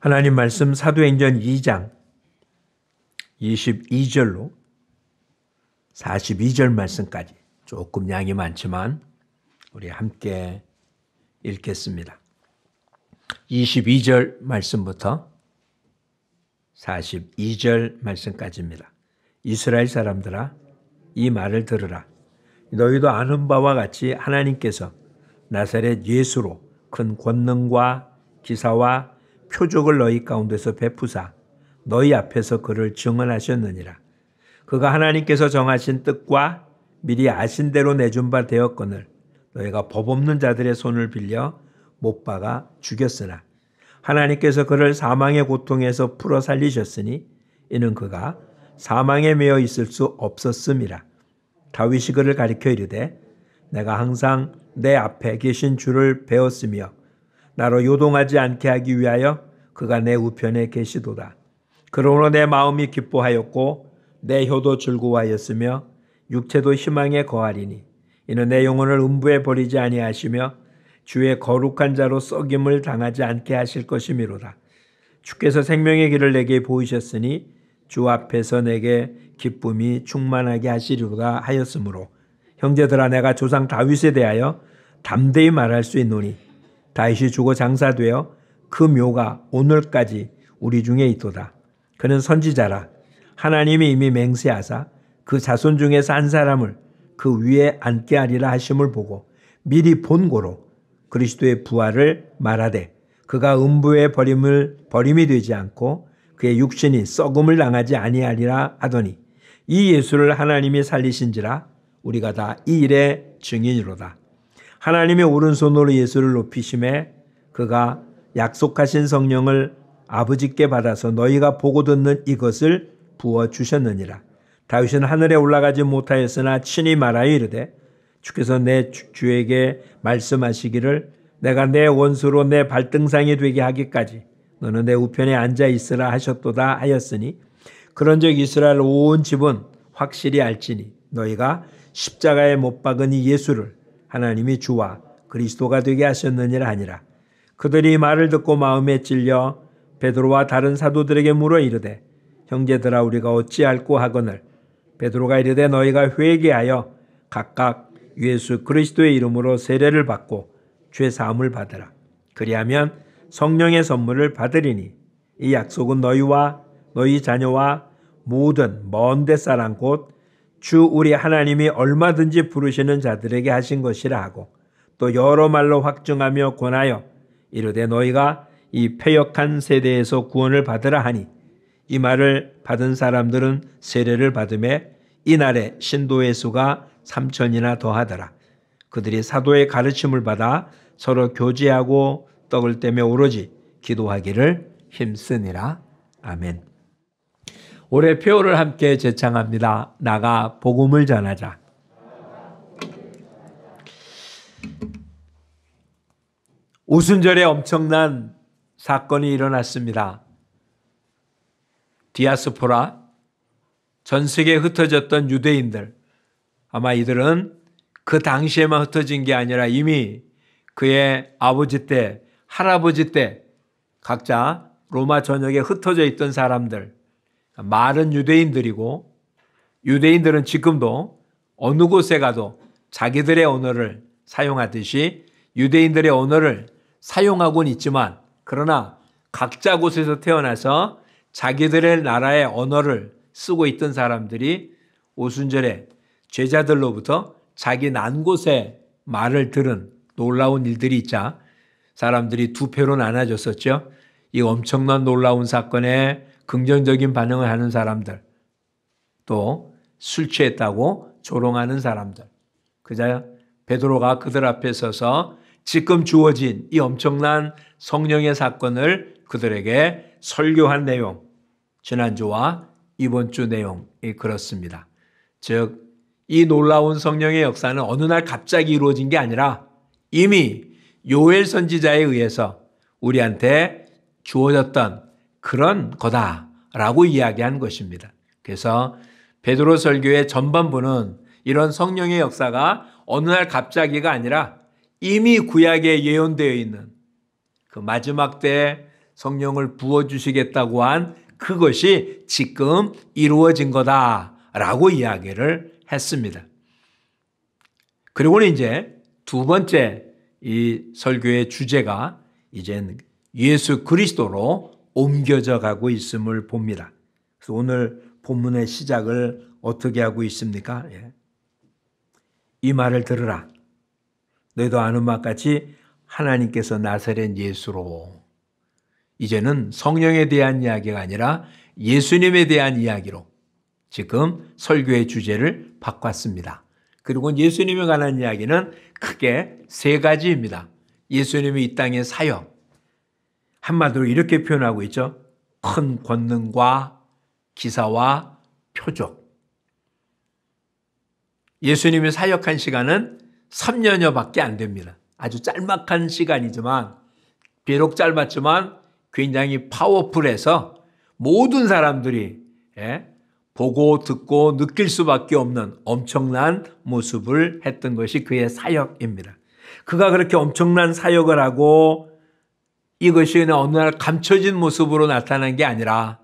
하나님 말씀 사도행전 2장 22절로 42절 말씀까지 조금 양이 많지만 우리 함께 읽겠습니다. 22절 말씀부터 42절 말씀까지입니다. 이스라엘 사람들아, 이 말을 들으라. 너희도 아는 바와 같이 하나님께서 나사렛 예수로 큰 권능과 기사와 표적을 너희 가운데서 베푸사 너희 앞에서 그를 증언하셨느니라. 그가 하나님께서 정하신 뜻과 미리 아신 대로 내준 바 되었거늘 너희가 법 없는 자들의 손을 빌려 못 박아 죽였으나 하나님께서 그를 사망의 고통에서 풀어 살리셨으니 이는 그가 사망에 매여 있을 수 없었음이라. 다윗이 그를 가리켜 이르되 내가 항상 내 앞에 계신 주를 배웠으며 나로 요동하지 않게 하기 위하여 그가 내 우편에 계시도다. 그러므로 내 마음이 기뻐하였고 내 혀도 즐거워하였으며 육체도 희망에 거하리니 이는 내 영혼을 음부에 버리지 아니하시며 주의 거룩한 자로 썩임을 당하지 않게 하실 것이미로다. 주께서 생명의 길을 내게 보이셨으니 주 앞에서 내게 기쁨이 충만하게 하시리로다 하였으므로 형제들아, 내가 조상 다윗에 대하여 담대히 말할 수 있노니 다윗이 죽어 장사되어 그 묘가 오늘까지 우리 중에 있도다. 그는 선지자라. 하나님이 이미 맹세하사 그 자손 중에서 한 사람을 그 위에 앉게 하리라 하심을 보고 미리 본고로 그리스도의 부활을 말하되 그가 음부에 버림이 되지 않고 그의 육신이 썩음을 당하지 아니하리라 하더니 이 예수를 하나님이 살리신지라 우리가 다 이 일의 증인이로다. 하나님의 오른손으로 예수를 높이심에 그가 약속하신 성령을 아버지께 받아서 너희가 보고 듣는 이것을 부어주셨느니라. 다윗은 하늘에 올라가지 못하였으나 친히 말하여 이르되 주께서 내 주에게 말씀하시기를 내가 내 원수로 내 발등상이 되게 하기까지 너는 내 우편에 앉아 있으라 하셨도다 하였으니 그런즉 이스라엘 온 집은 확실히 알지니 너희가 십자가에 못 박은 이 예수를 하나님이 주와 그리스도가 되게 하셨느니라 하니라. 그들이 말을 듣고 마음에 찔려 베드로와 다른 사도들에게 물어 이르되 형제들아, 우리가 어찌할꼬 하거늘 베드로가 이르되 너희가 회개하여 각각 예수 그리스도의 이름으로 세례를 받고 죄 사함을 받으라. 그리하면 성령의 선물을 받으리니 이 약속은 너희와 너희 자녀와 모든 먼 데 사람 곧 주 우리 하나님이 얼마든지 부르시는 자들에게 하신 것이라 하고 또 여러 말로 확증하며 권하여 이르되 너희가 이 패역한 세대에서 구원을 받으라 하니 이 말을 받은 사람들은 세례를 받음에 이날에 신도의 수가 3,000이나 더하더라. 그들이 사도의 가르침을 받아 서로 교제하고 떡을 떼며 오로지 기도하기를 힘쓰니라. 아멘. 올해 표를 함께 제창합니다. 나가 복음을 전하자. 오순절에 엄청난 사건이 일어났습니다. 디아스포라, 전 세계에 흩어졌던 유대인들, 아마 이들은 그 당시에만 흩어진 게 아니라 이미 그의 아버지 때, 할아버지 때 각자 로마 전역에 흩어져 있던 사람들, 말은 유대인들이고 유대인들은 지금도 어느 곳에 가도 자기들의 언어를 사용하듯이 유대인들의 언어를 사용하고는 있지만 그러나 각자 곳에서 태어나서 자기들의 나라의 언어를 쓰고 있던 사람들이 오순절에 제자들로부터 자기 난 곳의 말을 들은 놀라운 일들이 있자 사람들이 두 패로 나눠졌었죠. 이 엄청난 놀라운 사건에 긍정적인 반응을 하는 사람들, 또 술 취했다고 조롱하는 사람들. 그자 베드로가 그들 앞에 서서 지금 주어진 이 엄청난 성령의 사건을 그들에게 설교한 내용, 지난주와 이번 주 내용이 그렇습니다. 즉, 이 놀라운 성령의 역사는 어느 날 갑자기 이루어진 게 아니라 이미 요엘 선지자에 의해서 우리한테 주어졌던 그런 거다라고 이야기한 것입니다. 그래서 베드로 설교의 전반부는 이런 성령의 역사가 어느 날 갑자기가 아니라 이미 구약에 예언되어 있는 그 마지막 때에 성령을 부어주시겠다고 한 그것이 지금 이루어진 거다라고 이야기를 했습니다. 그리고는 이제 두 번째 이 설교의 주제가 이젠 예수 그리스도로 옮겨져 가고 있음을 봅니다. 그래서 오늘 본문의 시작을 어떻게 하고 있습니까? 이 말을 들으라. 너희도 아는 바 같이 하나님께서 나사렛 예수로, 이제는 성령에 대한 이야기가 아니라 예수님에 대한 이야기로 지금 설교의 주제를 바꿨습니다. 그리고 예수님에 관한 이야기는 크게 세 가지입니다. 예수님이 이 땅의 사역, 한마디로 이렇게 표현하고 있죠. 큰 권능과 기사와 표적. 예수님이 사역한 시간은 3년여밖에 안 됩니다. 아주 짤막한 시간이지만, 비록 짧았지만 굉장히 파워풀해서 모든 사람들이 보고 듣고 느낄 수밖에 없는 엄청난 모습을 했던 것이 그의 사역입니다. 그가 그렇게 엄청난 사역을 하고 이것이 그냥 어느 날 감춰진 모습으로 나타난 게 아니라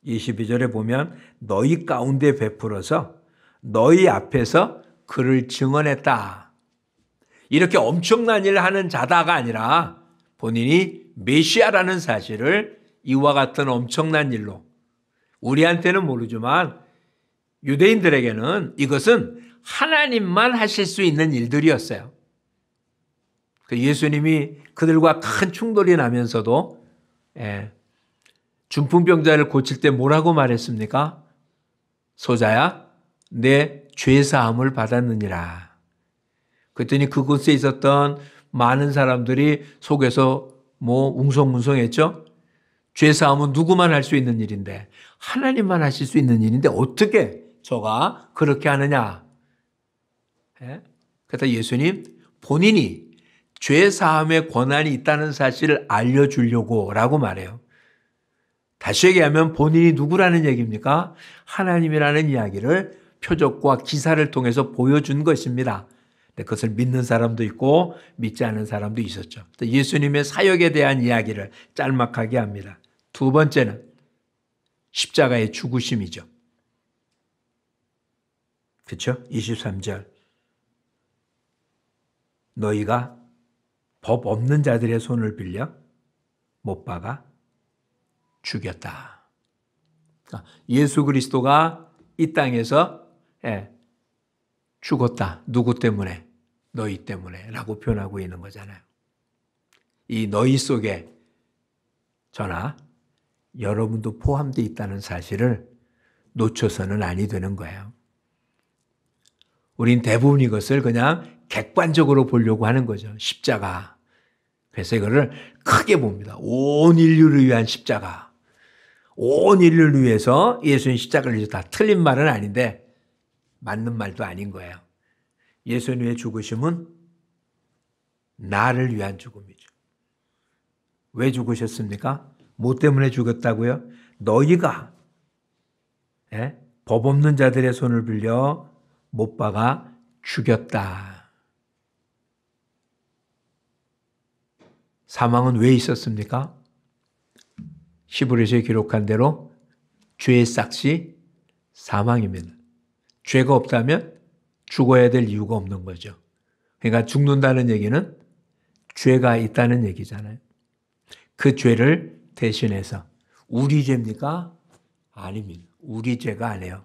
22절에 보면 너희 가운데 베풀어서 너희 앞에서 그를 증언했다. 이렇게 엄청난 일을 하는 자다가 아니라 본인이 메시아라는 사실을 이와 같은 엄청난 일로, 우리한테는 모르지만 유대인들에게는 이것은 하나님만 하실 수 있는 일들이었어요. 예수님이 그들과 큰 충돌이 나면서도 중풍병자를 고칠 때 뭐라고 말했습니까? 소자야, 내 죄사함을 받았느니라. 그랬더니 그곳에 있었던 많은 사람들이 속에서 웅성웅성했죠. 죄사함은 누구만 할 수 있는 일인데, 하나님만 하실 수 있는 일인데 어떻게 저가 그렇게 하느냐. 그래서 예수님 본인이 죄사함의 권한이 있다는 사실을 알려주려고 라고 말해요. 다시 얘기하면 본인이 누구라는 얘기입니까? 하나님이라는 이야기를 표적과 기사를 통해서 보여준 것입니다. 그것을 믿는 사람도 있고 믿지 않는 사람도 있었죠. 예수님의 사역에 대한 이야기를 짤막하게 합니다. 두 번째는 십자가의 죽으심이죠. 그렇죠? 23절. 너희가 법 없는 자들의 손을 빌려 못 박아 죽였다. 예수 그리스도가 이 땅에서 죽었다. 누구 때문에? 너희 때문에 라고 표현하고 있는 거잖아요. 이 너희 속에 저나 여러분도 포함되어 있다는 사실을 놓쳐서는 아니 되는 거예요. 우린 대부분 이것을 그냥 객관적으로 보려고 하는 거죠. 십자가. 그래서 이거를 크게 봅니다. 온 인류를 위한 십자가. 온 인류를 위해서 예수님 십자가를 지었다. 틀린 말은 아닌데 맞는 말도 아닌 거예요. 예수님의 죽으심은 나를 위한 죽음이죠. 왜 죽으셨습니까? 뭐 때문에 죽었다고요? 너희가 법 없는 자들의 손을 빌려 못 박아 죽였다. 사망은 왜 있었습니까? 히브리서에 기록한 대로 죄의 싹시 사망입니다. 죄가 없다면 죽어야 될 이유가 없는 거죠. 그러니까 죽는다는 얘기는 죄가 있다는 얘기잖아요. 그 죄를 대신해서 우리 죄입니까? 아닙니다. 우리 죄가 아니에요.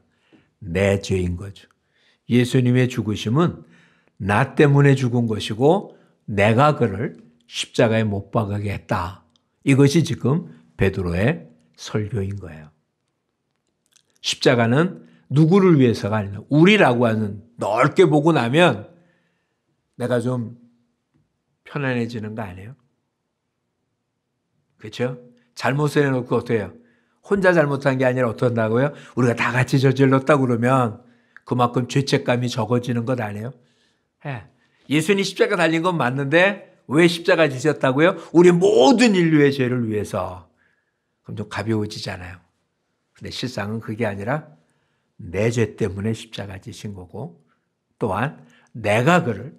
내 죄인 거죠. 예수님의 죽으심은 나 때문에 죽은 것이고 내가 그를 십자가에 못 박게 했다. 이것이 지금 베드로의 설교인 거예요. 십자가는 누구를 위해서가 아니라 우리라고 하는, 넓게 보고 나면 내가 좀 편안해지는 거 아니에요? 그렇죠? 잘못을 해놓고 어떻게 해요? 혼자 잘못한 게 아니라 어떤다고요? 우리가 다 같이 저질렀다 그러면 그만큼 죄책감이 적어지는 것 아니에요? 예수님 십자가 달린 건 맞는데 왜 십자가 지셨다고요? 우리 모든 인류의 죄를 위해서. 그럼 좀 가벼워지잖아요. 근데 실상은 그게 아니라 내 죄 때문에 십자가 지신 거고 또한 내가 그를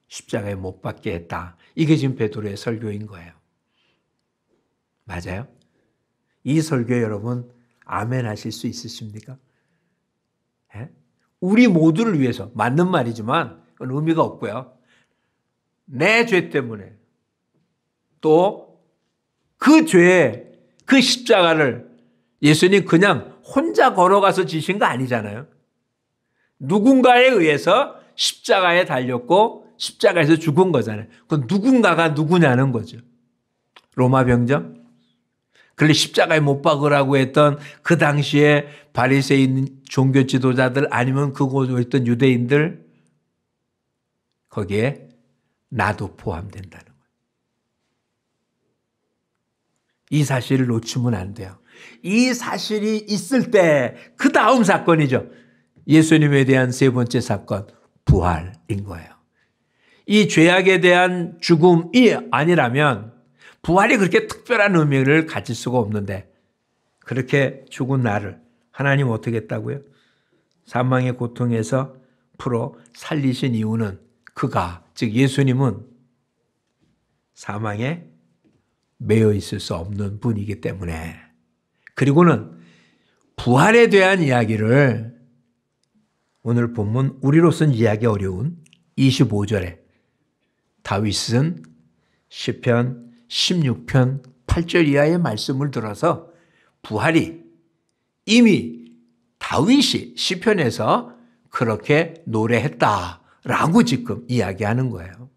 십자가에 못 박게 했다. 이게 지금 베드로의 설교인 거예요. 맞아요? 이 설교 여러분 아멘 하실 수 있으십니까? 예? 우리 모두를 위해서 맞는 말이지만 그건 의미가 없고요. 내 죄 때문에 또 그 죄, 그 십자가를 예수님 그냥 혼자 걸어가서 지신 거 아니잖아요. 누군가에 의해서 십자가에 달렸고 십자가에서 죽은 거잖아요. 그 누군가가 누구냐는 거죠. 로마 병정? 그런데 십자가에 못 박으라고 했던 그 당시에 바리새인 종교 지도자들 아니면 그곳에 있던 유대인들 거기에 나도 포함된다는 거예요. 이 사실을 놓치면 안 돼요. 이 사실이 있을 때 그 다음 사건이죠. 예수님에 대한 세 번째 사건, 부활인 거예요. 이 죄악에 대한 죽음이 아니라면 부활이 그렇게 특별한 의미를 가질 수가 없는데 그렇게 죽은 나를 하나님 어떻게 했다고요? 사망의 고통에서 풀어 살리신 이유는 그가, 즉 예수님은 사망에 매여 있을 수 없는 분이기 때문에 그리고는 부활에 대한 이야기를 오늘 본문 우리로서는 이해하기 어려운 25절에 다윗은 시편 16편 8절 이하의 말씀을 들어서 부활이 이미 다윗이 시편에서 그렇게 노래했다라고 지금 이야기하는 거예요.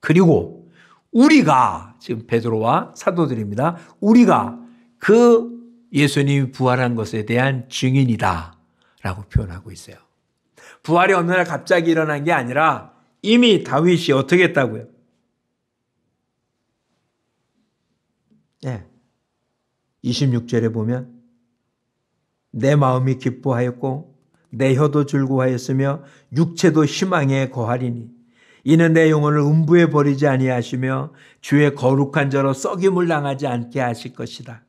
그리고 우리가 지금 베드로와 사도들입니다. 우리가 그 예수님이 부활한 것에 대한 증인이다라고 표현하고 있어요. 부활이 어느 날 갑자기 일어난 게 아니라 이미 다윗이 어떻게 했다고요? 네. 26절에 보면 내 마음이 기뻐하였고 내 혀도 즐거워하였으며 육체도 희망에 거하리니 이는 내 영혼을 음부에 버리지 아니하시며 주의 거룩한 자로 썩임을 당하지 않게 하실 것이다.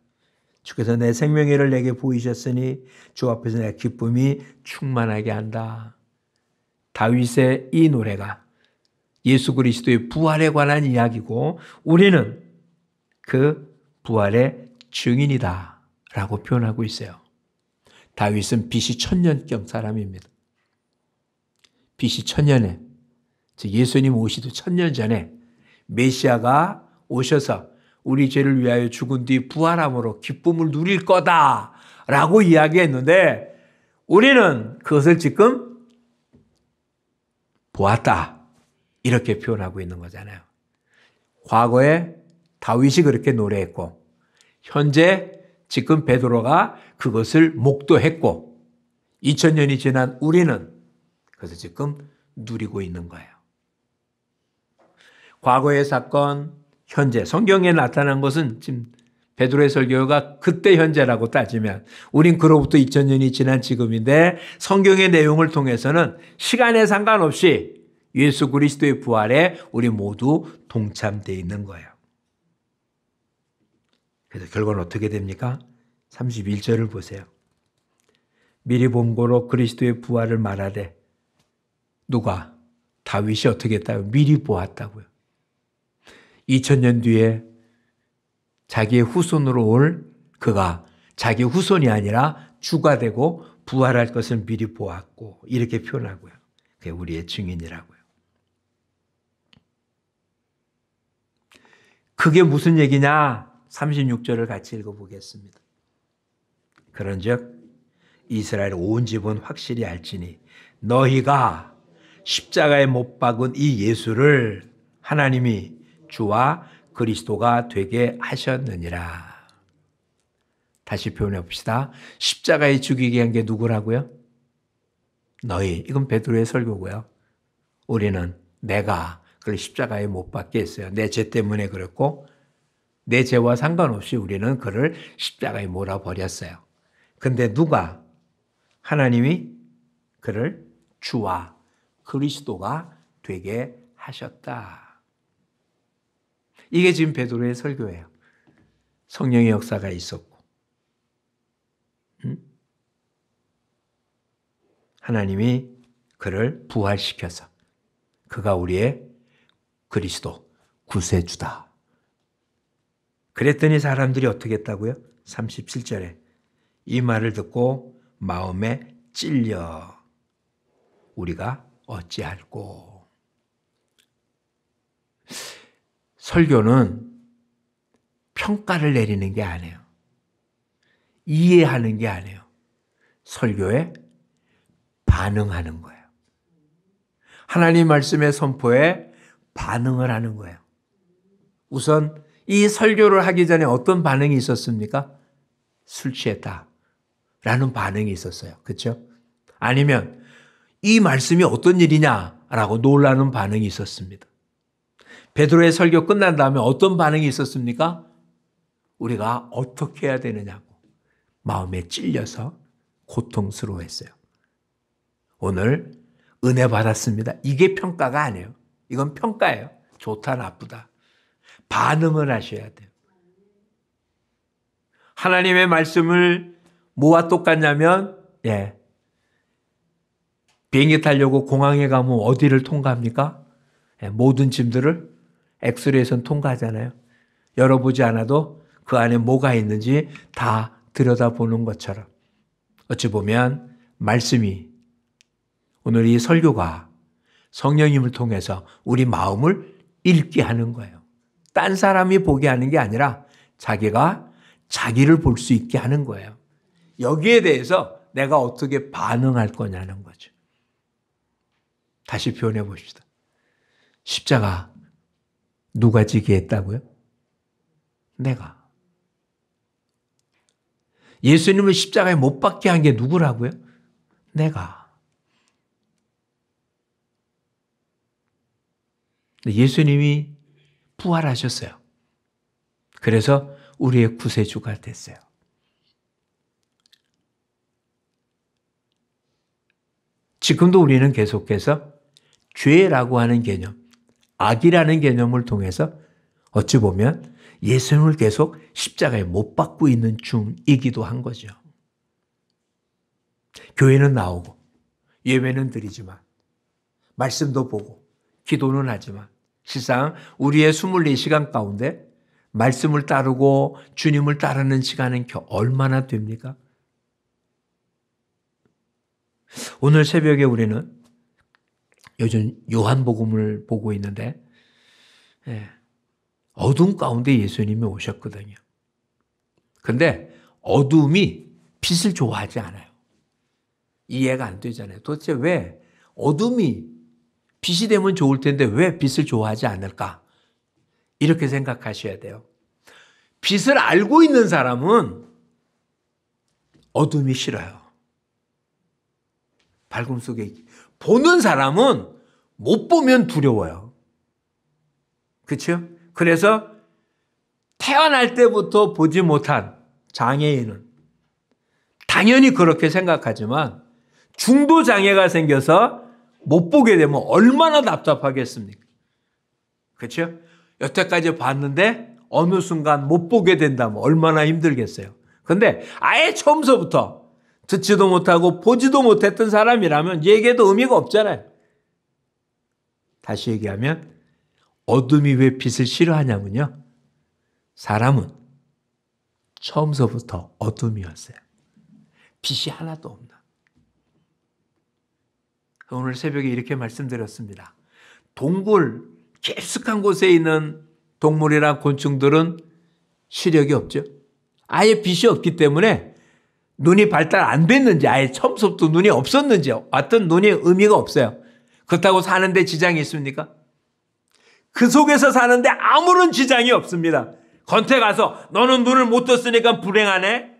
주께서 내 생명의를 내게 보이셨으니 주 앞에서 내 기쁨이 충만하게 한다. 다윗의 이 노래가 예수 그리스도의 부활에 관한 이야기고 우리는 그 부활의 증인이다 라고 표현하고 있어요. 다윗은 BC 1000년경 사람입니다. BC 1000년에 즉 예수님 오시도 1000년 전에 메시아가 오셔서 우리 죄를 위하여 죽은 뒤 부활함으로 기쁨을 누릴 거다라고 이야기했는데 우리는 그것을 지금 보았다 이렇게 표현하고 있는 거잖아요. 과거에 다윗이 그렇게 노래했고 현재 지금 베드로가 그것을 목도했고 2000년이 지난 우리는 그것을 지금 누리고 있는 거예요. 과거의 사건, 현재 성경에 나타난 것은 지금 베드로의 설교가 그때 현재라고 따지면 우린 그로부터 2000년이 지난 지금인데 성경의 내용을 통해서는 시간에 상관없이 예수 그리스도의 부활에 우리 모두 동참되어 있는 거예요. 그래서 결과는 어떻게 됩니까? 31절을 보세요. 미리 본고로 그리스도의 부활을 말하되 누가? 다윗이 어떻게 했다고요? 미리 보았다고요. 2000년 뒤에 자기의 후손으로 올 그가 자기 후손이 아니라 주가 되고 부활할 것을 미리 보았고 이렇게 표현하고요. 그게 우리의 증인이라고요. 그게 무슨 얘기냐? 36절을 같이 읽어보겠습니다. 그런즉 이스라엘 온 집은 확실히 알지니 너희가 십자가에 못 박은 이 예수를 하나님이 주와 그리스도가 되게 하셨느니라. 다시 표현해 봅시다. 십자가에 죽이게 한 게 누구라고요? 너희. 이건 베드로의 설교고요. 우리는 내가 그걸 십자가에 못 박게 했어요. 내 죄 때문에 그랬고 내 죄와 상관없이 우리는 그를 십자가에 몰아버렸어요. 근데 누가? 하나님이 그를 주와 그리스도가 되게 하셨다. 이게 지금 베드로의 설교예요. 성령의 역사가 있었고 하나님이 그를 부활시켜서 그가 우리의 그리스도 구세주다. 그랬더니 사람들이 어떻게 했다고요? 37절에 이 말을 듣고 마음에 찔려 우리가 어찌할꼬. 설교는 평가를 내리는 게 아니에요. 이해하는 게 아니에요. 설교에 반응하는 거예요. 하나님 말씀의 선포에 반응을 하는 거예요. 우선 이 설교를 하기 전에 어떤 반응이 있었습니까? 술 취했다 라는 반응이 있었어요. 그렇죠? 아니면 이 말씀이 어떤 일이냐라고 놀라는 반응이 있었습니다. 베드로의 설교 끝난 다음에 어떤 반응이 있었습니까? 우리가 어떻게 해야 되느냐고 마음에 찔려서 고통스러워했어요. 오늘 은혜 받았습니다. 이게 평가가 아니에요. 이건 평가예요. 좋다 나쁘다. 반응을 하셔야 돼요. 하나님의 말씀을 뭐와 똑같냐면 비행기 타려고 공항에 가면 어디를 통과합니까? 모든 짐들을 엑스레이선 통과하잖아요. 열어보지 않아도 그 안에 뭐가 있는지 다 들여다보는 것처럼 어찌 보면 말씀이 오늘 이 설교가 성령님을 통해서 우리 마음을 읽게 하는 거예요. 딴 사람이 보게 하는 게 아니라 자기가 자기를 볼 수 있게 하는 거예요. 여기에 대해서 내가 어떻게 반응할 거냐는 거죠. 다시 표현해 봅시다. 십자가 누가 지게 했다고요? 내가. 예수님을 십자가에 못 박게 한 게 누구라고요? 내가. 예수님이 부활하셨어요. 그래서 우리의 구세주가 됐어요. 지금도 우리는 계속해서 죄라고 하는 개념, 악이라는 개념을 통해서 어찌 보면 예수님을 계속 십자가에 못 박고 있는 중이기도 한 거죠. 교회는 나오고 예배는 드리지만 말씀도 보고 기도는 하지만 실상 우리의 24시간 가운데 말씀을 따르고 주님을 따르는 시간은 얼마나 됩니까? 오늘 새벽에 우리는 요즘 요한복음을 보고 있는데 어둠 가운데 예수님이 오셨거든요. 근데 어둠이 빛을 좋아하지 않아요. 이해가 안 되잖아요. 도대체 왜 어둠이 빛이 되면 좋을 텐데 왜 빛을 좋아하지 않을까? 이렇게 생각하셔야 돼요. 빛을 알고 있는 사람은 어둠이 싫어요. 밝음 속에 보는 사람은 못 보면 두려워요. 그렇죠? 그래서 태어날 때부터 보지 못한 장애인은 당연히 그렇게 생각하지만 중도 장애가 생겨서 못 보게 되면 얼마나 답답하겠습니까? 그렇죠? 여태까지 봤는데 어느 순간 못 보게 된다면 얼마나 힘들겠어요. 그런데 아예 처음서부터 듣지도 못하고 보지도 못했던 사람이라면 얘기해도 의미가 없잖아요. 다시 얘기하면 어둠이 왜 빛을 싫어하냐면요. 사람은 처음서부터 어둠이었어요. 빛이 하나도 없나. 오늘 새벽에 이렇게 말씀드렸습니다. 동굴, 깊숙한 곳에 있는 동물이나 곤충들은 시력이 없죠. 아예 빛이 없기 때문에 눈이 발달 안 됐는지 아예 처음부터 눈이 없었는지 왔던 눈이 의미가 없어요. 그렇다고 사는데 지장이 있습니까? 그 속에서 사는데 아무런 지장이 없습니다. 건태 가서 너는 눈을 못 떴으니까 불행하네?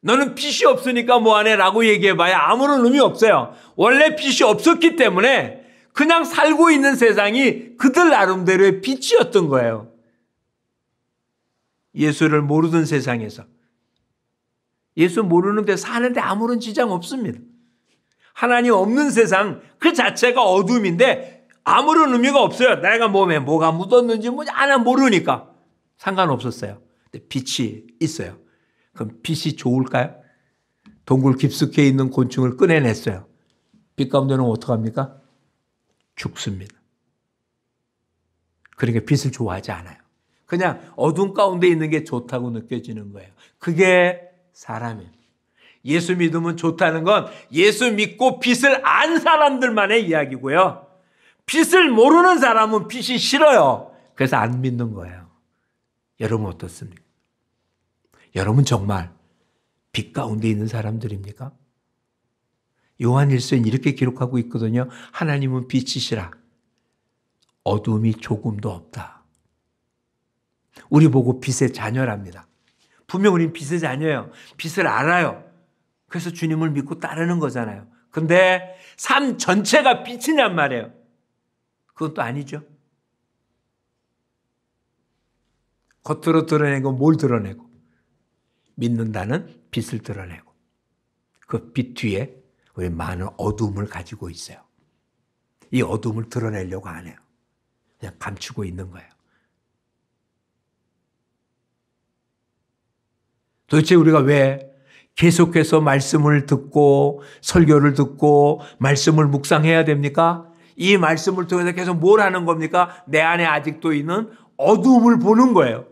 너는 빛이 없으니까 뭐하네? 라고 얘기해봐야 아무런 의미 없어요. 원래 빛이 없었기 때문에 그냥 살고 있는 세상이 그들 나름대로의 빛이었던 거예요. 예수를 모르던 세상에서. 예수 모르는데 사는데 아무런 지장 없습니다. 하나님 없는 세상 그 자체가 어둠인데 아무런 의미가 없어요. 내가 몸에 뭐가 묻었는지 하나 모르니까 상관없었어요. 근데 빛이 있어요. 그럼 빛이 좋을까요? 동굴 깊숙이 있는 곤충을 꺼내냈어요. 빛 가운데는 어떡합니까? 죽습니다. 그러니까 빛을 좋아하지 않아요. 그냥 어둠 가운데 있는 게 좋다고 느껴지는 거예요. 그게 사람이에요. 예수 믿으면 좋다는 건 예수 믿고 빛을 안 사람들만의 이야기고요. 빛을 모르는 사람은 빛이 싫어요. 그래서 안 믿는 거예요. 여러분 어떻습니까? 여러분 정말 빛 가운데 있는 사람들입니까? 요한일서는 이렇게 기록하고 있거든요. 하나님은 빛이시라. 어둠이 조금도 없다. 우리 보고 빛의 자녀랍니다. 분명 우리는 빛의 자녀예요. 빛을 알아요. 그래서 주님을 믿고 따르는 거잖아요. 근데 삶 전체가 빛이냔 말이에요. 그건 또 아니죠. 겉으로 드러내고 뭘 드러내고 믿는다는 빛을 드러내고 그 빛 뒤에 우리 많은 어둠을 가지고 있어요. 이 어둠을 드러내려고 안 해요. 그냥 감추고 있는 거예요. 도대체 우리가 왜 계속해서 말씀을 듣고 설교를 듣고 말씀을 묵상해야 됩니까? 이 말씀을 통해서 계속 뭘 하는 겁니까? 내 안에 아직도 있는 어둠을 보는 거예요.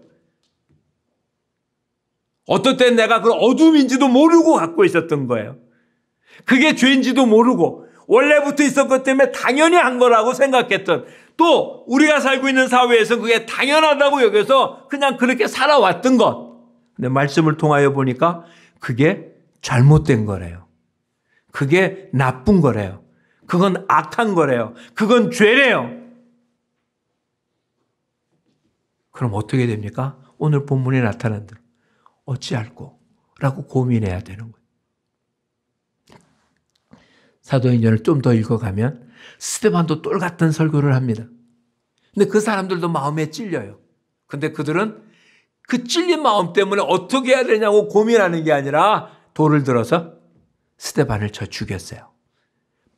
어떨 땐 내가 그 어둠인지도 모르고 갖고 있었던 거예요. 그게 죄인지도 모르고 원래부터 있었기 때문에 당연히 한 거라고 생각했던, 또 우리가 살고 있는 사회에서 그게 당연하다고 여겨서 그냥 그렇게 살아왔던 것. 근데 말씀을 통하여 보니까 그게 잘못된 거래요. 그게 나쁜 거래요. 그건 악한 거래요. 그건 죄래요. 그럼 어떻게 됩니까? 오늘 본문에 나타난 대로 어찌할꼬? 라고 고민해야 되는 거예요. 사도행전을 좀 더 읽어가면 스데반도 똘 같은 설교를 합니다. 근데 그 사람들도 마음에 찔려요. 근데 그들은 그 찔린 마음 때문에 어떻게 해야 되냐고 고민하는 게 아니라 돌을 들어서 스데반을 쳐 죽였어요.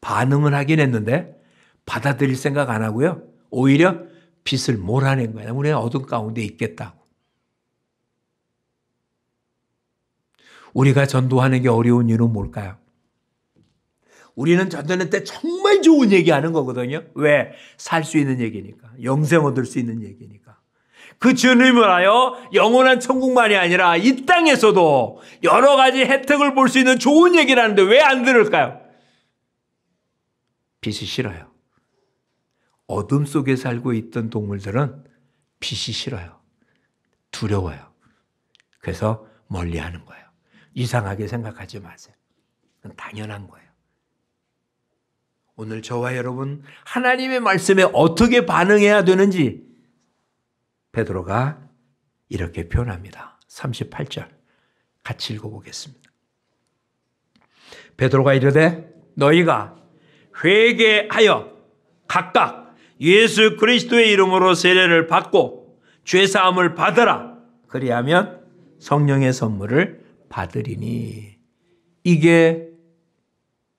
반응은 하긴 했는데 받아들일 생각 안 하고요. 오히려 빛을 몰아낸 거예요. 우리는 어둠 가운데 있겠다고. 우리가 전도하는 게 어려운 이유는 뭘까요? 우리는 전도할 때 정말 좋은 얘기하는 거거든요. 왜? 살 수 있는 얘기니까. 영생 얻을 수 있는 얘기니까. 그 주님을 하여 영원한 천국만이 아니라 이 땅에서도 여러 가지 혜택을 볼 수 있는 좋은 얘기를 하는데 왜 안 들을까요? 빛이 싫어요. 어둠 속에 살고 있던 동물들은 빛이 싫어요. 두려워요. 그래서 멀리하는 거예요. 이상하게 생각하지 마세요. 그건 당연한 거예요. 오늘 저와 여러분 하나님의 말씀에 어떻게 반응해야 되는지 베드로가 이렇게 표현합니다. 38절 같이 읽어보겠습니다. 베드로가 이르되 너희가 회개하여 각각 예수 그리스도의 이름으로 세례를 받고 죄사함을 받으라. 그리하면 성령의 선물을 받으리니. 이게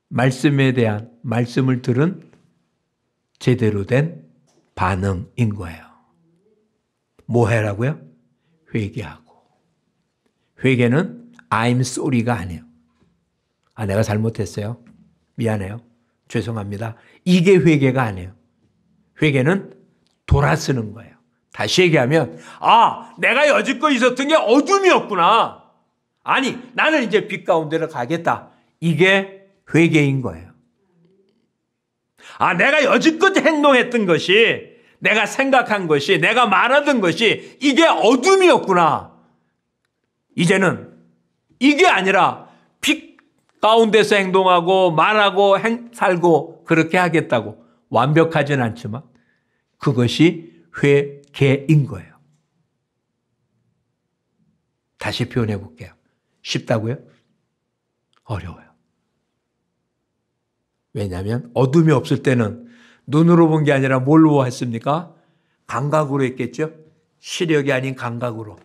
말씀에 대한, 말씀을 들은 제대로 된 반응인 거예요. 뭐 해라고요? 회개하고. 회개는 I'm sorry가 아니에요. 아, 내가 잘못했어요. 미안해요. 죄송합니다. 이게 회개가 아니에요. 회개는 돌아서는 거예요. 다시 얘기하면, 아, 내가 여지껏 있었던 게 어둠이었구나. 아니, 나는 이제 빛 가운데로 가겠다. 이게 회개인 거예요. 아, 내가 여지껏 행동했던 것이, 내가 생각한 것이, 내가 말하던 것이 이게 어둠이었구나. 이제는 이게 아니라 빛 가운데서 행동하고 말하고 살고 그렇게 하겠다고. 완벽하진 않지만 그것이 회개인 거예요. 다시 표현해 볼게요. 쉽다고요? 어려워요. 왜냐하면 어둠이 없을 때는 눈으로 본 게 아니라 뭘로 했습니까? 감각으로 했겠죠? 시력이 아닌 감각으로.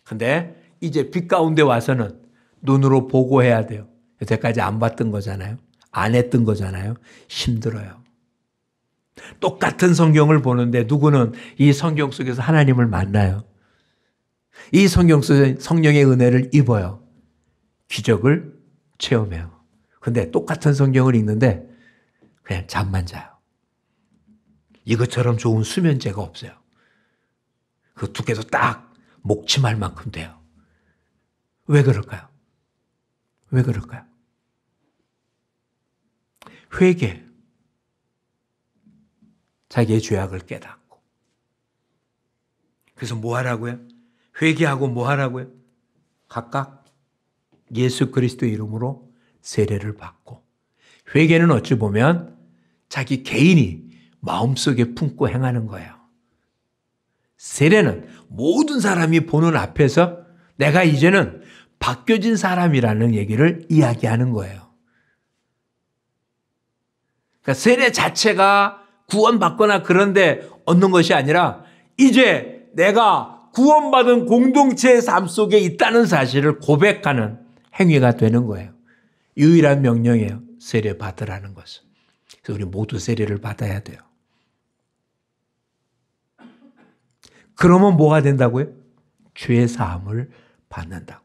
근데 이제 빛 가운데 와서는 눈으로 보고 해야 돼요. 여태까지 안 봤던 거잖아요. 안 했던 거잖아요. 힘들어요. 똑같은 성경을 보는데 누구는 이 성경 속에서 하나님을 만나요. 이 성경 속에 성령의 은혜를 입어요. 기적을 체험해요. 근데 똑같은 성경을 읽는데 그냥 잠만 자요. 이것처럼 좋은 수면제가 없어요. 그 두께도 딱 목침할 만큼 돼요. 왜 그럴까요? 왜 그럴까요? 회개. 자기의 죄악을 깨닫고. 그래서 뭐 하라고요? 회개하고 뭐 하라고요? 각각 예수 그리스도의 이름으로 세례를 받고. 회개는 어찌 보면 자기 개인이 마음속에 품고 행하는 거예요. 세례는 모든 사람이 보는 앞에서 내가 이제는 바뀌어진 사람이라는 얘기를 이야기하는 거예요. 그러니까 세례 자체가 구원받거나 그런데 얻는 것이 아니라 이제 내가 구원받은 공동체의 삶 속에 있다는 사실을 고백하는 행위가 되는 거예요. 유일한 명령이에요. 세례 받으라는 것은. 그래서 우리 모두 세례를 받아야 돼요. 그러면 뭐가 된다고요? 죄 사함을 받는다고.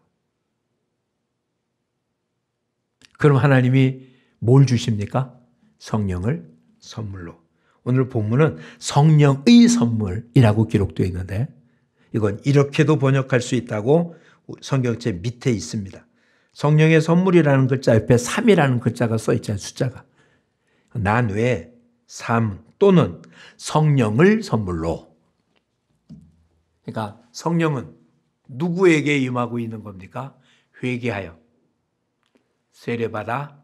그럼 하나님이 뭘 주십니까? 성령을 선물로. 오늘 본문은 성령의 선물이라고 기록되어 있는데 이건 이렇게도 번역할 수 있다고 성경책 밑에 있습니다. 성령의 선물이라는 글자 옆에 3이라는 글자가 써 있잖아요. 숫자가. 난 외에 3 또는 성령을 선물로. 그러니까 성령은 누구에게 임하고 있는 겁니까? 회개하여 세례받아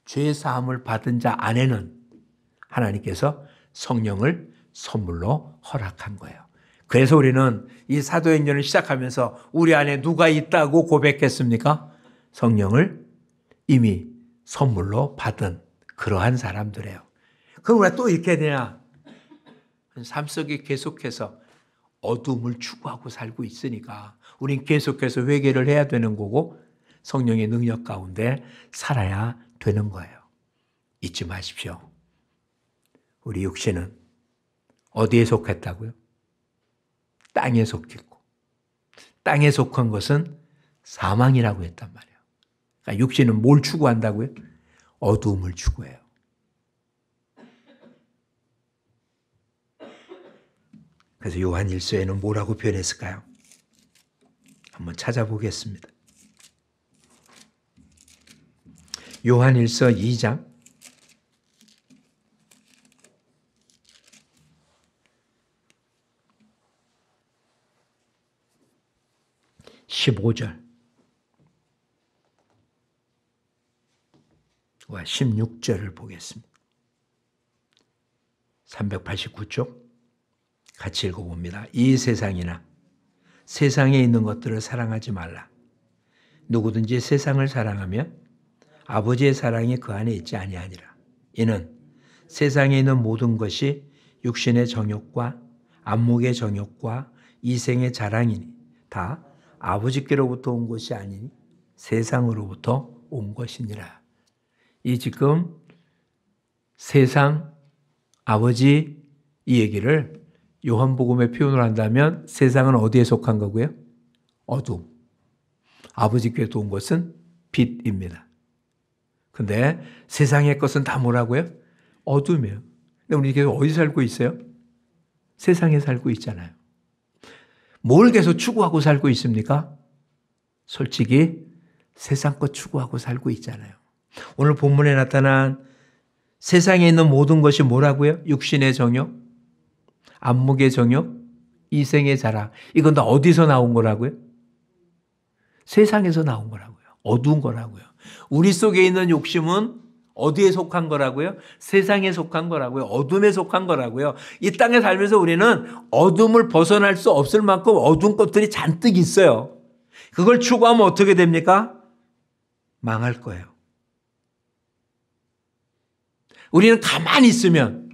죄사함을 받은 자 안에는 하나님께서 성령을 선물로 허락한 거예요. 그래서 우리는 이 사도행전을 시작하면서 우리 안에 누가 있다고 고백했습니까? 성령을 이미 선물로 받은 그러한 사람들이에요. 그럼 우리가 또 이렇게 되냐? 삶 속에 계속해서 어둠을 추구하고 살고 있으니까 우린 계속해서 회개를 해야 되는 거고 성령의 능력 가운데 살아야 되는 거예요. 잊지 마십시오. 우리 육신은 어디에 속했다고요? 땅에 속했고 땅에 속한 것은 사망이라고 했단 말이에요. 그러니까 육신은 뭘 추구한다고요? 어두움을 추구해요. 그래서 요한 1서에는 뭐라고 표현했을까요? 한번 찾아보겠습니다. 요한 1서 2장 15절과 16절을 보겠습니다. 389쪽 같이 읽어봅니다. 이 세상이나 세상에 있는 것들을 사랑하지 말라. 누구든지 세상을 사랑하면 아버지의 사랑이 그 안에 있지 아니하니라. 이는 세상에 있는 모든 것이 육신의 정욕과 안목의 정욕과 이생의 자랑이니 다 아버지께로부터 온 것이 아니니 세상으로부터 온 것이니라. 이 지금 세상, 아버지 이 얘기를 요한복음에 표현을 한다면 세상은 어디에 속한 거고요? 어둠. 아버지께로부터 온 것은 빛입니다. 근데 세상의 것은 다 뭐라고요? 어둠이에요. 근데 우리 계속 어디 살고 있어요? 세상에 살고 있잖아요. 뭘 계속 추구하고 살고 있습니까? 솔직히 세상 것 추구하고 살고 있잖아요. 오늘 본문에 나타난 세상에 있는 모든 것이 뭐라고요? 육신의 정욕, 안목의 정욕, 이생의 자랑. 이건 다 어디서 나온 거라고요? 세상에서 나온 거라고요. 어두운 거라고요. 우리 속에 있는 욕심은 어디에 속한 거라고요? 세상에 속한 거라고요. 어둠에 속한 거라고요. 이 땅에 살면서 우리는 어둠을 벗어날 수 없을 만큼 어두운 것들이 잔뜩 있어요. 그걸 추구하면 어떻게 됩니까? 망할 거예요. 우리는 가만히 있으면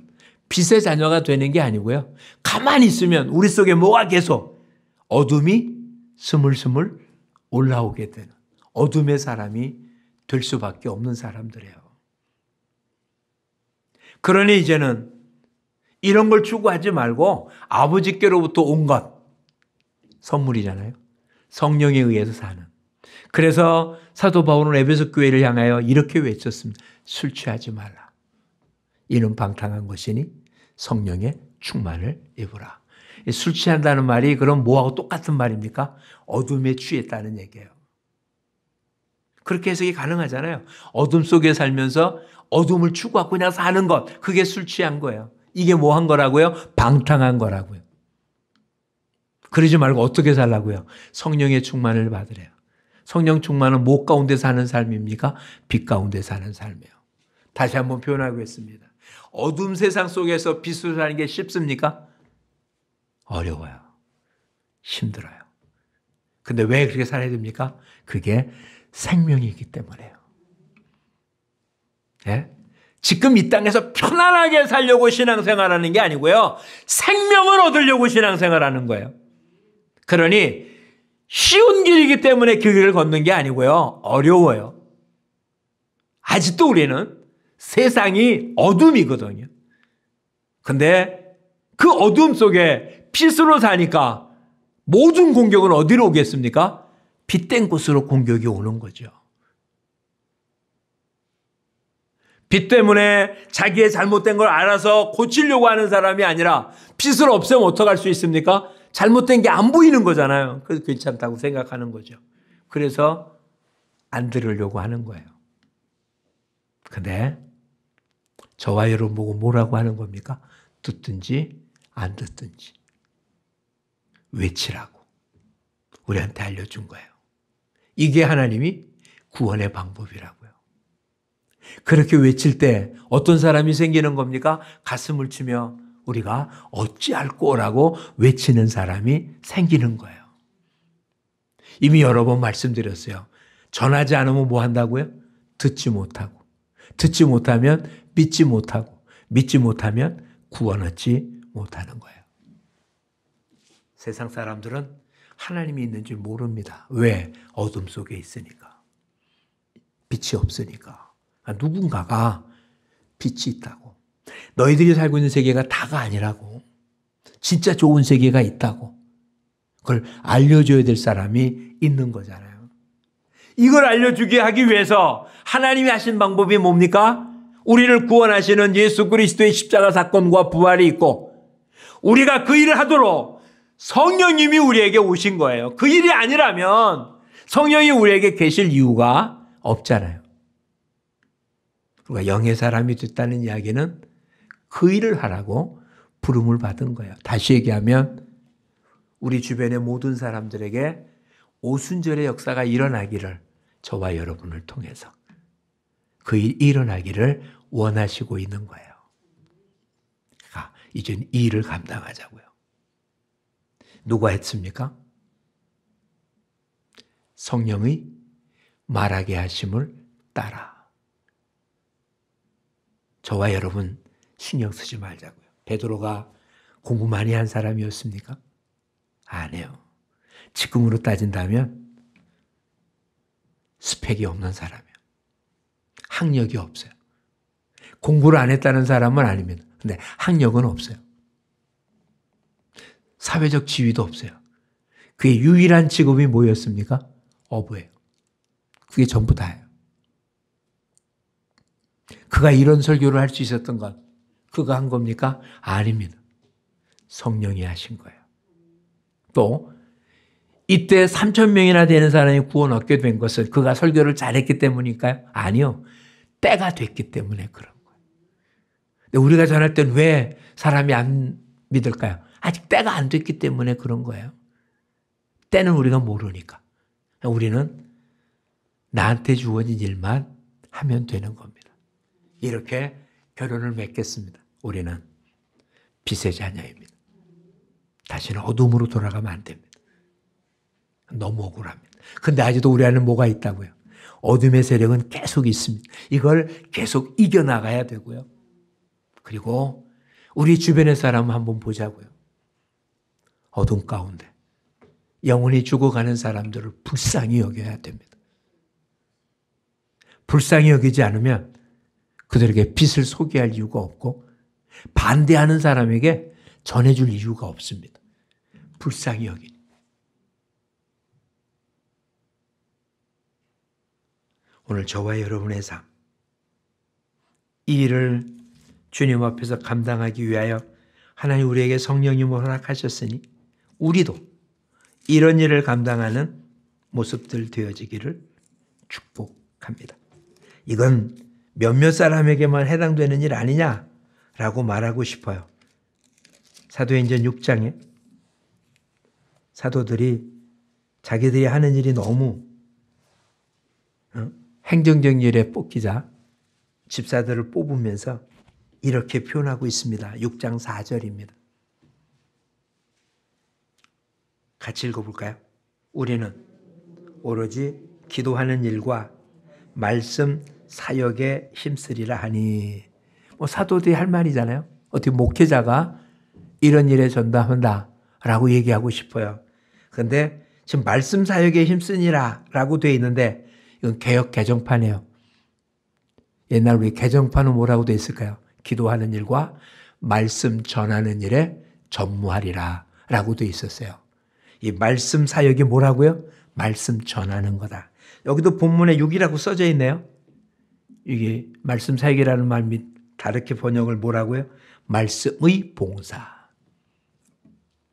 빛의 자녀가 되는 게 아니고요. 가만히 있으면 우리 속에 뭐가 계속 어둠이 스물스물 올라오게 되는 어둠의 사람이 될 수밖에 없는 사람들이에요. 그러니 이제는 이런 걸 추구하지 말고 아버지께로부터 온 것, 선물이잖아요. 성령에 의해서 사는. 그래서 사도 바울은 에베소 교회를 향하여 이렇게 외쳤습니다. 술 취하지 말라. 이는 방탕한 것이니 성령의 충만을 입으라. 술 취한다는 말이 그럼 뭐하고 똑같은 말입니까? 어둠에 취했다는 얘기예요. 그렇게 해석이 가능하잖아요. 어둠 속에 살면서 어둠을 추구하고 그냥 사는 것, 그게 술 취한 거예요. 이게 뭐 한 거라고요? 방탕한 거라고요. 그러지 말고 어떻게 살라고요? 성령의 충만을 받으래요. 성령 충만은 뭐 가운데 사는 삶입니까? 빛 가운데 사는 삶이에요. 다시 한번 표현하겠습니다. 어둠 세상 속에서 빛으로 사는 게 쉽습니까? 어려워요. 힘들어요. 근데 왜 그렇게 살아야 됩니까? 그게 생명이기 때문에요. 예? 지금 이 땅에서 편안하게 살려고 신앙생활하는 게 아니고요. 생명을 얻으려고 신앙생활하는 거예요. 그러니 쉬운 길이기 때문에 그 길을 걷는 게 아니고요. 어려워요. 아직도 우리는 세상이 어둠이거든요. 근데 그 어둠 속에 빛으로 사니까 모든 공격은 어디로 오겠습니까? 빛된 곳으로 공격이 오는 거죠. 빛 때문에 자기의 잘못된 걸 알아서 고치려고 하는 사람이 아니라 빛을 없애면 어떡할 수 있습니까? 잘못된 게 안 보이는 거잖아요. 그래서 괜찮다고 생각하는 거죠. 그래서 안 들으려고 하는 거예요. 근데 저와 여러분 보고 뭐라고 하는 겁니까? 듣든지 안 듣든지 외치라고 우리한테 알려준 거예요. 이게 하나님이 구원의 방법이라고요. 그렇게 외칠 때 어떤 사람이 생기는 겁니까? 가슴을 치며 우리가 어찌할꼬라고 외치는 사람이 생기는 거예요. 이미 여러 번 말씀드렸어요. 전하지 않으면 뭐 한다고요? 듣지 못하고, 듣지 못하면 믿지 못하고, 믿지 못하면 구원 얻지 못하는 거예요. 세상 사람들은 하나님이 있는 줄 모릅니다. 왜? 어둠 속에 있으니까. 빛이 없으니까. 누군가가 빛이 있다고. 너희들이 살고 있는 세계가 다가 아니라고. 진짜 좋은 세계가 있다고. 그걸 알려줘야 될 사람이 있는 거잖아요. 이걸 알려주게 하기 위해서 하나님이 하신 방법이 뭡니까? 우리를 구원하시는 예수 그리스도의 십자가 사건과 부활이 있고 우리가 그 일을 하도록 성령님이 우리에게 오신 거예요. 그 일이 아니라면 성령이 우리에게 계실 이유가 없잖아요. 우리가 영의 사람이 됐다는 이야기는 그 일을 하라고 부름을 받은 거예요. 다시 얘기하면 우리 주변의 모든 사람들에게 오순절의 역사가 일어나기를 저와 여러분을 통해서 그 일이 일어나기를 원하시고 있는 거예요. 이제 이 일을 감당하자고요. 누가 했습니까? 성령의 말하게 하심을 따라. 저와 여러분 신경 쓰지 말자고요. 베드로가 공부 많이 한 사람이었습니까? 아니에요. 지금으로 따진다면 스펙이 없는 사람이에요. 학력이 없어요. 공부를 안 했다는 사람은 아닙니다. 근데 학력은 없어요. 사회적 지위도 없어요. 그의 유일한 직업이 뭐였습니까? 어부예요. 그게 전부 다예요. 그가 이런 설교를 할 수 있었던 것, 그가 한 겁니까? 아닙니다. 성령이 하신 거예요. 또 이때 3,000명이나 되는 사람이 구원 얻게 된 것은 그가 설교를 잘했기 때문일까요? 아니요. 때가 됐기 때문에 그런 거예요. 근데 우리가 전할 때는 왜 사람이 안 믿을까요? 아직 때가 안 됐기 때문에 그런 거예요. 때는 우리가 모르니까. 우리는 나한테 주어진 일만 하면 되는 겁니다. 이렇게 결론을 맺겠습니다. 우리는 빛의 자녀입니다. 다시는 어둠으로 돌아가면 안 됩니다. 너무 억울합니다. 근데 아직도 우리 안에 뭐가 있다고요? 어둠의 세력은 계속 있습니다. 이걸 계속 이겨나가야 되고요. 그리고 우리 주변의 사람 한번 보자고요. 어둠 가운데 영원히 죽어가는 사람들을 불쌍히 여겨야 됩니다. 불쌍히 여기지 않으면 그들에게 빛을 소개할 이유가 없고 반대하는 사람에게 전해줄 이유가 없습니다. 불쌍히 여기니. 오늘 저와 여러분의 삶, 이 일을 주님 앞에서 감당하기 위하여 하나님 우리에게 성령님을 허락하셨으니 우리도 이런 일을 감당하는 모습들 되어지기를 축복합니다. 이건 몇몇 사람에게만 해당되는 일 아니냐라고 말하고 싶어요. 사도행전 6장에 사도들이 자기들이 하는 일이 너무 행정적 일에 뽑기자 집사들을 뽑으면서 이렇게 표현하고 있습니다. 6장 4절입니다. 같이 읽어볼까요? 우리는 오로지 기도하는 일과 말씀 사역에 힘쓰리라 하니. 사도들이 할 말이잖아요. 어떻게 목회자가 이런 일에 전담한다라고 얘기하고 싶어요. 그런데 지금 말씀 사역에 힘쓰니라 라고 되어 있는데 이건 개역 개정판이에요. 옛날 우리 개정판은 뭐라고 되어 있을까요? 기도하는 일과 말씀 전하는 일에 전무하리라 라고 되어 있었어요. 이 말씀 사역이 뭐라고요? 말씀 전하는 거다. 여기도 본문에 6이라고 써져 있네요. 이게 말씀 사역이라는 말 및 다르게 번역을 뭐라고요? 말씀의 봉사.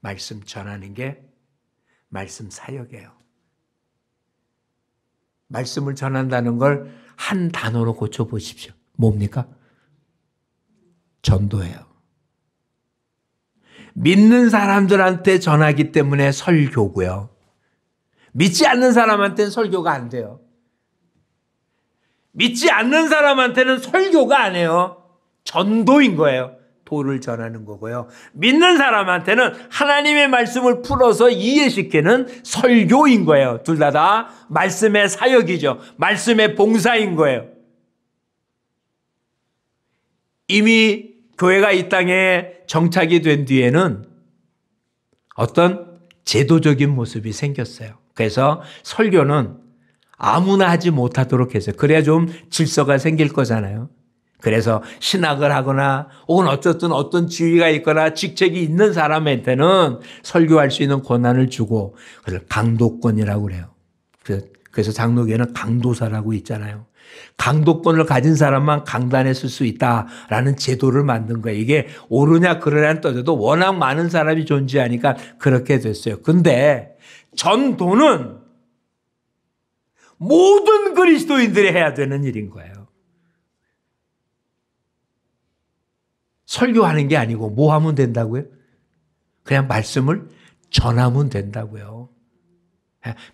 말씀 전하는 게 말씀 사역이에요. 말씀을 전한다는 걸 한 단어로 고쳐보십시오. 뭡니까? 전도예요. 믿는 사람들한테 전하기 때문에 설교고요. 믿지 않는 사람한테는 설교가 안 돼요. 믿지 않는 사람한테는 설교가 아니에요. 전도인 거예요. 도를 전하는 거고요. 믿는 사람한테는 하나님의 말씀을 풀어서 이해시키는 설교인 거예요. 둘 다 말씀의 사역이죠. 말씀의 봉사인 거예요. 이미 교회가 이 땅에 정착이 된 뒤에는 어떤 제도적인 모습이 생겼어요. 그래서 설교는 아무나 하지 못하도록 했어요. 그래야 좀 질서가 생길 거잖아요. 그래서 신학을 하거나 혹은 어쨌든 어떤 지위가 있거나 직책이 있는 사람한테는 설교할 수 있는 권한을 주고 그래서 강도권이라고 그래요. 그래서 장로교에는 강도사라고 있잖아요. 강도권을 가진 사람만 강단에 쓸 수 있다라는 제도를 만든 거예요. 이게 옳으냐 그러냐는 떠져도 워낙 많은 사람이 존재하니까 그렇게 됐어요. 근데 전도는 모든 그리스도인들이 해야 되는 일인 거예요. 설교하는 게 아니고 뭐 하면 된다고요? 그냥 말씀을 전하면 된다고요.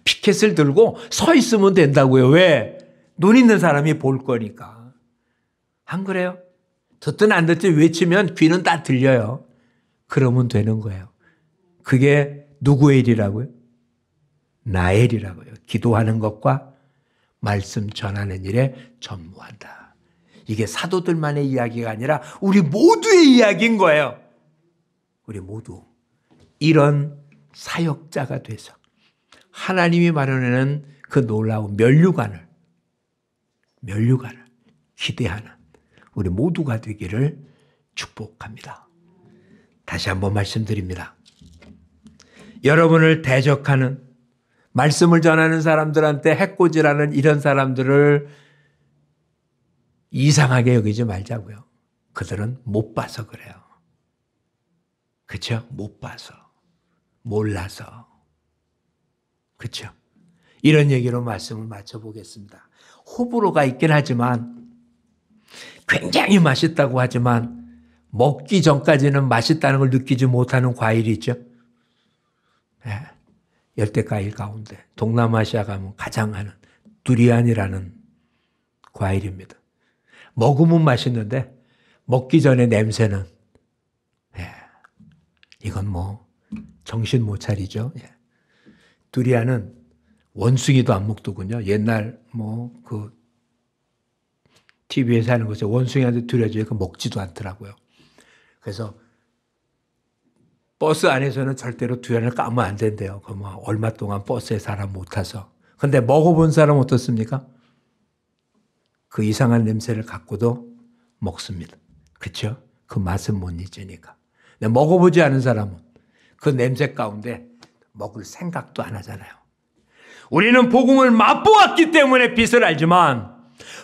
피켓을 들고 서 있으면 된다고요. 왜? 눈 있는 사람이 볼 거니까. 안 그래요? 듣든 안 듣든 외치면 귀는 다 들려요. 그러면 되는 거예요. 그게 누구의 일이라고요? 나의 일이라고요. 기도하는 것과 말씀 전하는 일에 전무한다. 이게 사도들만의 이야기가 아니라 우리 모두의 이야기인 거예요. 우리 모두 이런 사역자가 돼서 하나님이 마련하는 그 놀라운 면류관을 기대하는 우리 모두가 되기를 축복합니다. 다시 한번 말씀드립니다. 여러분을 대적하는 말씀을 전하는 사람들한테 해코지라는 이런 사람들을 이상하게 여기지 말자고요. 그들은 못 봐서 그래요. 그렇죠? 못 봐서. 몰라서. 그렇죠? 이런 얘기로 말씀을 마쳐보겠습니다. 호불호가 있긴 하지만 굉장히 맛있다고 하지만 먹기 전까지는 맛있다는 걸 느끼지 못하는 과일이 있죠. 네. 열대과일 가운데 동남아시아 가면 가장 하는 두리안이라는 과일입니다. 먹으면 맛있는데 먹기 전에 냄새는 이건 뭐 정신 못 차리죠. 두리안은 원숭이도 안 먹더군요. 옛날 뭐 그 TV에서 하는 것처럼 원숭이한테 두려지니까 먹지도 않더라고요. 그래서 버스 안에서는 절대로 두리안을 까면 안 된대요. 그 뭐 얼마 동안 버스에 사람 못 타서. 근데 먹어본 사람 어떻습니까? 그 이상한 냄새를 갖고도 먹습니다. 그렇죠? 그 맛은 못 잊으니까. 근데 먹어보지 않은 사람은 그 냄새 가운데 먹을 생각도 안 하잖아요. 우리는 복음을 맛보았기 때문에 빛을 알지만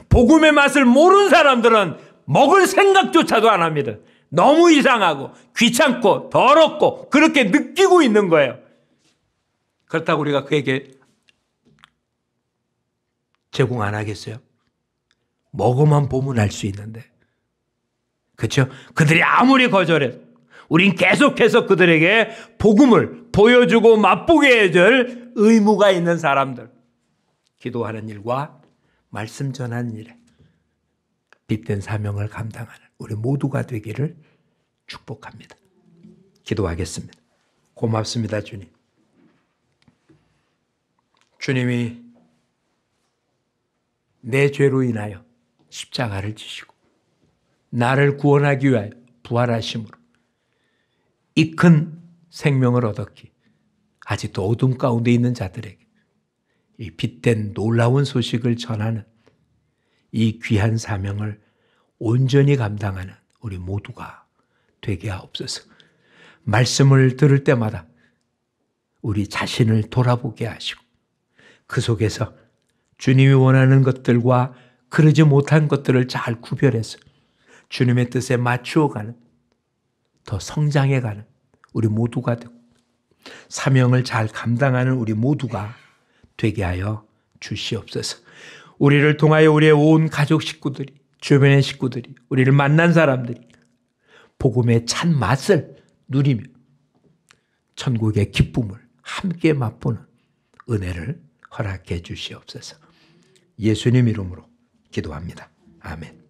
복음의 맛을 모르는 사람들은 먹을 생각조차도 안 합니다. 너무 이상하고 귀찮고 더럽고 그렇게 느끼고 있는 거예요. 그렇다고 우리가 그에게 제공 안 하겠어요? 먹어만 보면 알 수 있는데. 그렇죠? 그들이 아무리 거절해도 우린 계속해서 그들에게 복음을 보여주고 맛보게 해줄 의무가 있는 사람들. 기도하는 일과 말씀 전하는 일에 빛된 사명을 감당하는 우리 모두가 되기를 축복합니다. 기도하겠습니다. 고맙습니다, 주님. 주님이 내 죄로 인하여 십자가를 지시고 나를 구원하기 위하여 부활하심으로 이 큰 생명을 얻었기 아직도 어둠 가운데 있는 자들에게 이 빛된 놀라운 소식을 전하는 이 귀한 사명을 온전히 감당하는 우리 모두가 되게 하옵소서. 말씀을 들을 때마다 우리 자신을 돌아보게 하시고 그 속에서 주님이 원하는 것들과 그러지 못한 것들을 잘 구별해서 주님의 뜻에 맞추어가는 더 성장해가는 우리 모두가 되고 사명을 잘 감당하는 우리 모두가 되게 하여 주시옵소서. 우리를 통하여 우리의 온 가족 식구들이 주변의 식구들이 우리를 만난 사람들이 복음의 찬 맛을 누리며 천국의 기쁨을 함께 맛보는 은혜를 허락해 주시옵소서. 예수님 이름으로 기도합니다. 아멘.